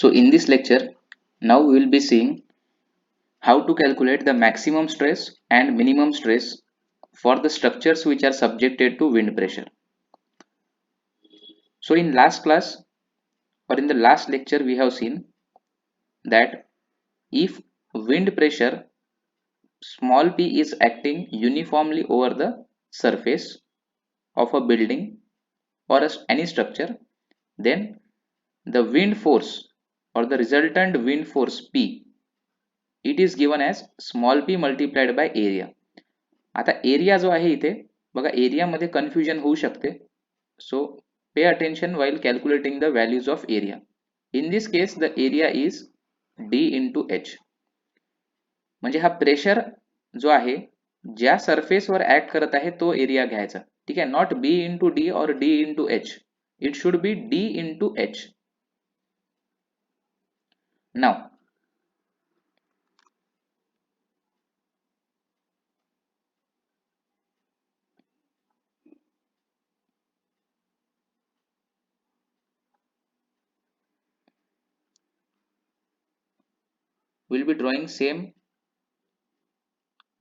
So in this lecture, now we will be seeing how to calculate the maximum stress and minimum stress for the structures which are subjected to wind pressure. So in last class or in the last lecture, we have seen that if wind pressure small p is acting uniformly over the surface of a building or any structure, then the wind force or the resultant wind force P, it is given as small p multiplied by area. आता area जो आहे इथे बघा, एरियामध्ये confusion होऊ शकते. So pay attention while calculating the values of area. In this case the area is d into h. म्हणजे हा प्रेशर जो आहे ज्या सरफेसवर ऍक्ट करत आहे तो एरिया घ्यायचा. ठीक आहे, not b into d or d into h. It should be d into h. Now we'll be drawing same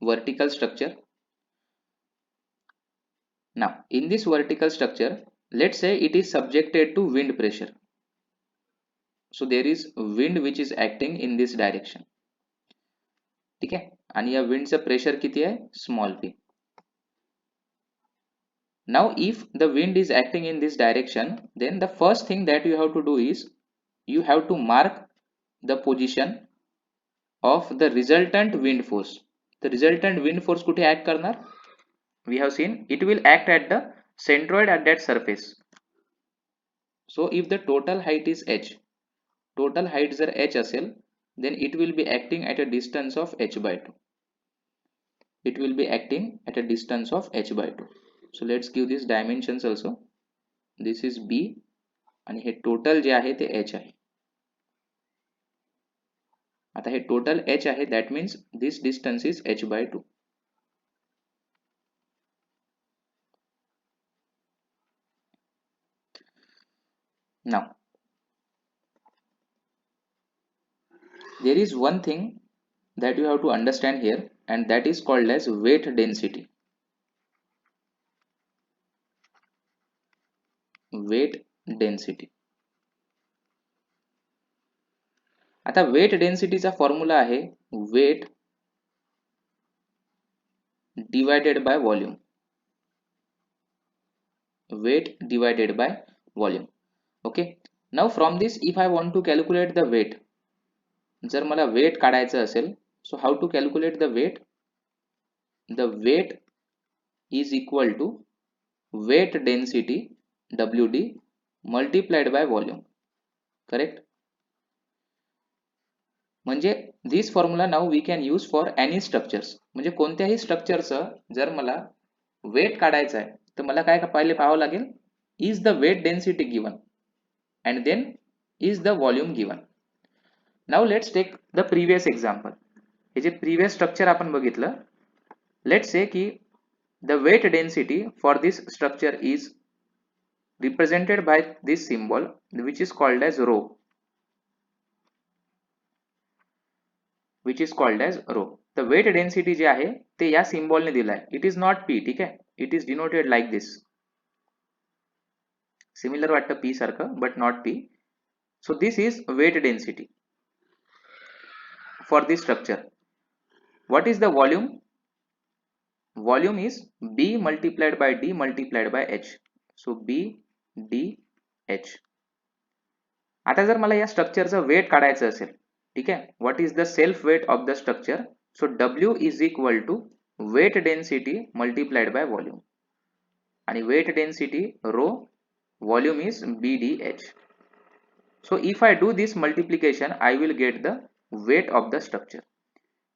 vertical structure. Now in this vertical structure, let's say it is subjected to wind pressure. So there is wind which is acting in this direction. ठीक आहे, आणि या विंडचं pressure किती आहे, small p. Now if the wind is acting in this direction, then the first thing that you have to do is you have to mark the position of the resultant wind force. The resultant wind force कुठे act करणार, we have seen it will act at the centroid at that surface. So if the total height is h, total height जर h असेल, then it will be acting at a distance of h by 2. It will be acting at a distance of h by 2. So let's give these dimensions also. This is b आणि हे total जे आहे ते h आहे. आता हे total h आहे, that means this distance is h by 2. Now there is one thing that you have to understand here, and that is called as weight density. Weight density. आता wait डेन्सिटीचा formula आहे wait divided by volume. Weight divided by volume. Okay, now from this if I want to calculate the weight, जर मला wait काढायचं असेल, so how to calculate the weight? The weight is equal to weight density WD multiplied by volume. Correct? म्हणजे this formula now we can use for any structures. म्हणजे कोणत्याही स्ट्रक्चरचं जर मला wait काढायचं आहे तर मला काय पहिले पाहावं लागेल, is the weight density given and then is the volume given. Now let's take the previous example. Hey J previous structure आपण बघितलं, let's say की the weight density for this structure is represented by this symbol which is called as rho. Which is called as rho. The weight density जे आहे ते या symbol ने दिलाय. It is not p. ठीक आहे, it is denoted like this. Similar वाटतं p सारखं but not p. So this is weight density for this structure. What is the volume? Volume is b multiplied by d multiplied by h. So b d h. आता जर मला या स्ट्रक्चरचं wait काढायचं असेल, ठीक आहे, what is the self weight of the structure? So W is equal to weight density multiplied by volume. आणि weight density rho, volume is BDH. So if I do this multiplication, I will get the weight of the structure.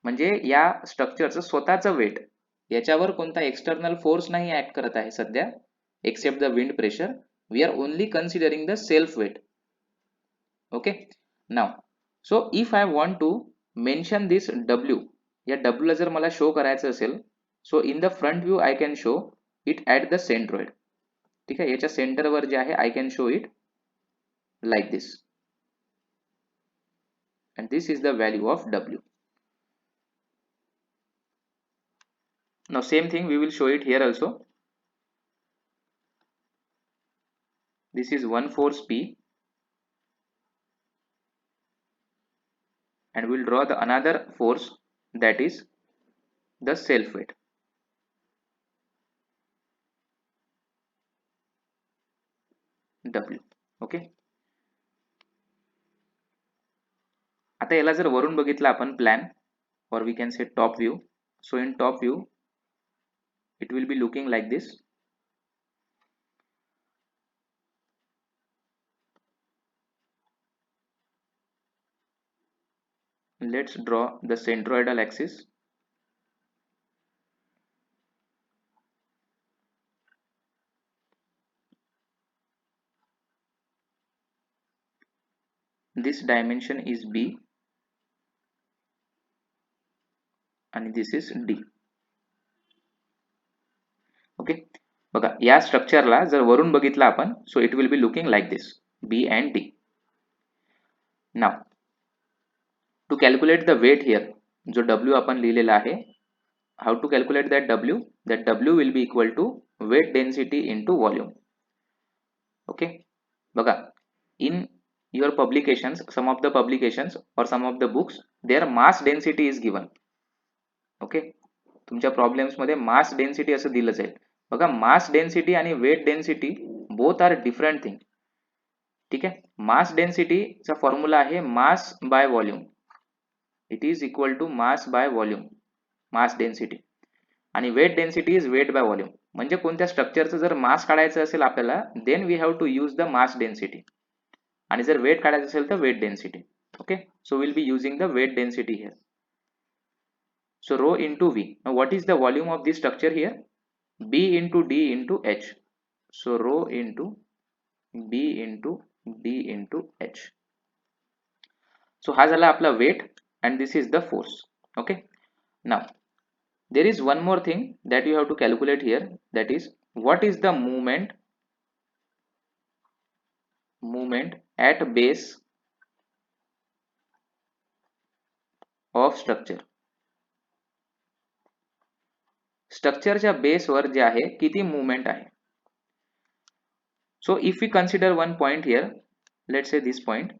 म्हणजे या स्ट्रक्चरचं स्वतःचं wait, याच्यावर कोणता external force नाही act करत आहे सध्या, except the wind pressure. We are only considering the self weight. Okay, now so if I want to mention this W, या W ला जर मला शो करायचं असेल, so in the front view I can show it at the centroid. ठीक आहे, याच्या सेंटरवर जे आहे I can show it like this. and this is the value of W. Now same thing we will show it here also. This is one force P, and we'll draw the another force, that is the self weight. W. Okay, आता याला जर वरून बघितलं आपण plan, or we can say top view, so in top view it will be looking like this. Let's draw the centroidal axis. This dimension is B and this is D. Okay, बघा या स्ट्रक्चरला जर वरून बघितलं आपण, so it will be looking like this, B and D. Now to calculate the weight here, जो W आपण लिहिलेला आहे, how to calculate that W? That W will be equal to weight density into volume. Okay, बघा in your publications, some of the publications or some of the books, their mass density is given. Okay, तुमच्या problems मध्ये mass density असं दिलं जाईल. बघा mass density आणि weight density both are different thing. ठीक आहे, मास डेन्सिटीचा फॉर्म्युला आहे mass by volume. It is equal to mass by volume, mass density. आणि weight density is weight by volume. म्हणजे कोणत्या स्ट्रक्चरचं जर मास काढायचं असेल आपल्याला, then we have to use the mass density, आणि जर वेट काढायचं असेल तर weight density. Okay, so will be using the weight density here. So rho into V. Now what is the volume of this structure here? B into D into H. So rho into B into D into H. So हा झाला आपला weight and this is the force. Okay. Now there is one more thing that you have to calculate here, that is what is the movement at base of structure. स्ट्रक्चरच्या बेसवर जे आहे किती movement आहे. So if we consider one point here, let's say this point.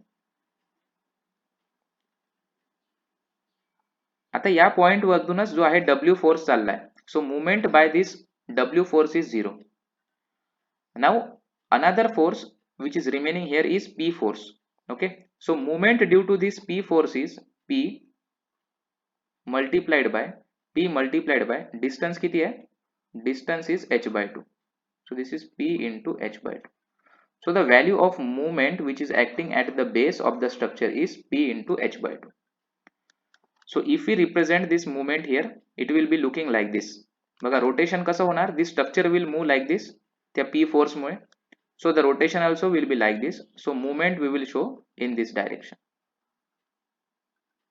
आता या point वरतूनच जो आहे W force चाललाय, so movement by this W force is 0. Now another force which is remaining here is P force. Okay, so movement due to this P force is P multiplied by distance किती आहे, distance is h by 2. So this is P into h by 2. So the value of movement which is acting at the base of the structure is P into h by 2. So if we represent this movement here, it will be looking like this. बघा rotation कसं होणार, this structure will move like this त्या P force Mule. So the rotation also will be like this. So movement we will show in this direction.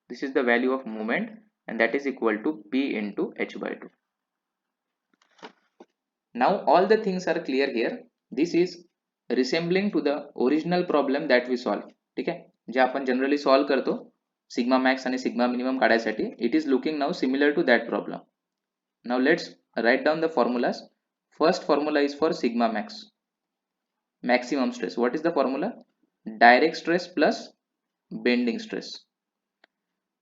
This is the value of movement and that is equal to P into h by 2. Now all the things are clear here. This is resembling to the original problem that we solve. ठीक आहे, जे आपण generally solve करतो sigma max आणि sigma minimum काढायसाठी. It is looking now similar to that problem. Now let's write down the formulas. First formula is for sigma max, maximum stress. What is the formula? Direct stress plus bending stress.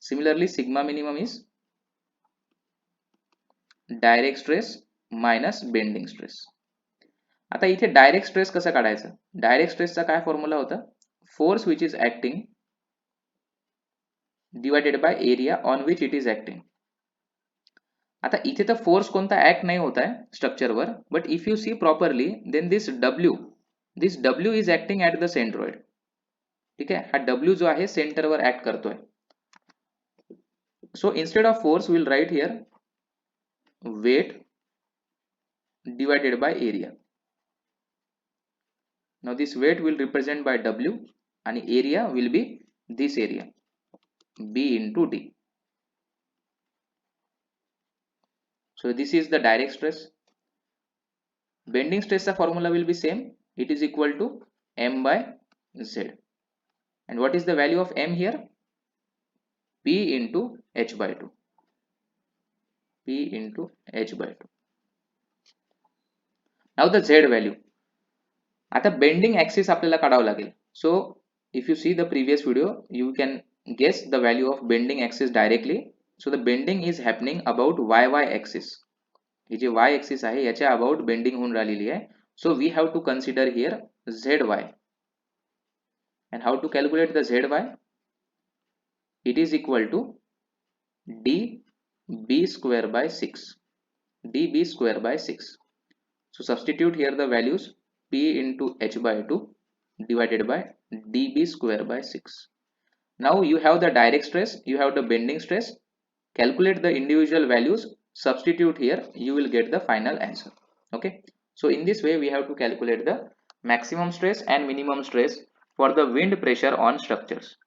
Similarly sigma minimum is direct stress minus bending stress. आता इथे direct stress कसं काढायचं, direct स्ट्रेसचा काय formula होता, force which is acting divided by area on which it is acting. आता इथे तर force कोणता ऍक्ट नाही होत आहे स्ट्रक्चरवर, but if you see properly then this W is acting at the centroid. ठीक आहे, हा W जो आहे सेंटरवर ऍक्ट करतोय. So instead of force will write here weight divided by area. Now this weight will represent by W आणि area will be this area B into D. So this is the direct stress. Bending stress चा formula will be same. It is equal to M by Z. And what is the value of M here? P into h by 2. P into h by 2. Now the z value. आता bending axis आपल्याला काढावं लागेल. So if you see the previous video you can guess the value of bending axis directly. So the bending is happening about y y axis. ही जी y axis आहे याच्या about bending होऊन राहिलेली आहे. So we have to consider here z y. And how to calculate the z y? It is equal to db square by 6. db square by 6. So substitute here the values p into h by 2 divided by db square by 6. Now you have the direct stress, you have the bending stress. Calculate the individual values, substitute here, you will get the final answer. Okay. So in this way we have to calculate the maximum stress and minimum stress for the wind pressure on structures.